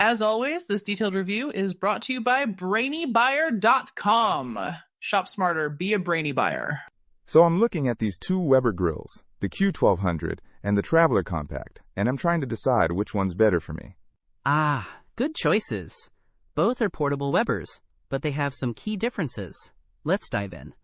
As always, this detailed review is brought to you by BrainyBuyer.com. Shop smarter, be a brainy buyer. So I'm looking at these two Weber grills, the Q1200 and the Traveler Compact, and I'm trying to decide which one's better for me. Ah, good choices. Both are portable Webers, but they have some key differences. Let's dive in.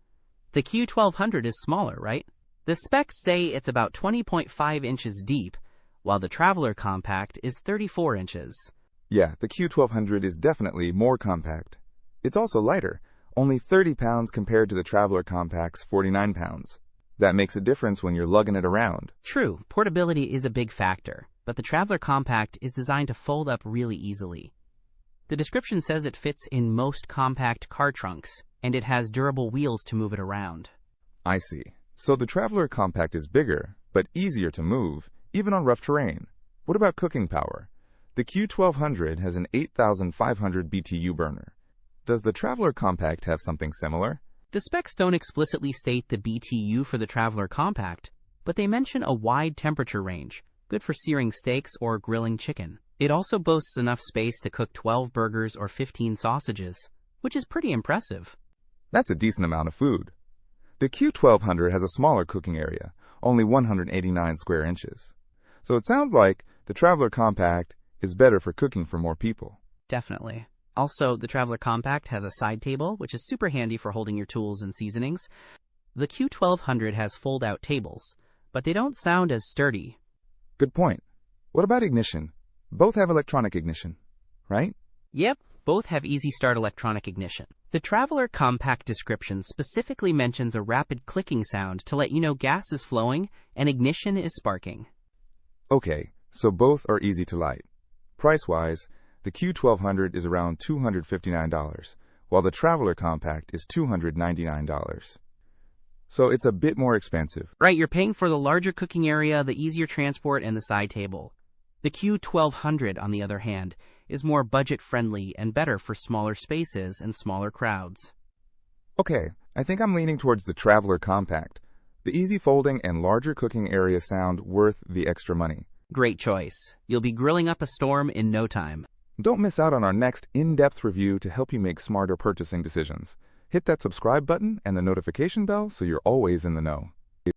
The Q1200 is smaller, right? The specs say it's about 20.5 inches deep, while the Traveler Compact is 34 inches. Yeah, the Q1200 is definitely more compact. It's also lighter, only 30 pounds compared to the Traveler Compact's 49 pounds. That makes a difference when you're lugging it around. True, portability is a big factor, but the Traveler Compact is designed to fold up really easily. The description says it fits in most compact car trunks, and it has durable wheels to move it around. I see. So the Traveler Compact is bigger, but easier to move, even on rough terrain. What about cooking power? The Q1200 has an 8,500 BTU burner. Does the Traveler Compact have something similar? The specs don't explicitly state the BTU for the Traveler Compact, but they mention a wide temperature range, good for searing steaks or grilling chicken. It also boasts enough space to cook 12 burgers or 15 sausages, which is pretty impressive. That's a decent amount of food. The Q1200 has a smaller cooking area, only 189 square inches. So it sounds like the Traveler Compact is better for cooking for more people. Definitely. Also, the Traveler Compact has a side table, which is super handy for holding your tools and seasonings. The Q1200 has fold-out tables, but they don't sound as sturdy. Good point. What about ignition? Both have electronic ignition, right? Yep, both have easy start electronic ignition. The Traveler Compact description specifically mentions a rapid clicking sound to let you know gas is flowing and ignition is sparking. Okay, so both are easy to light. Price-wise, the Q1200 is around $259, while the Traveler Compact is $299. So it's a bit more expensive. Right, you're paying for the larger cooking area, the easier transport, and the side table. The Q1200, on the other hand, is more budget-friendly and better for smaller spaces and smaller crowds. Okay, I think I'm leaning towards the Traveler Compact. The easy folding and larger cooking area sound worth the extra money. Great choice. You'll be grilling up a storm in no time. Don't miss out on our next in-depth review to help you make smarter purchasing decisions. Hit that subscribe button and the notification bell so you're always in the know.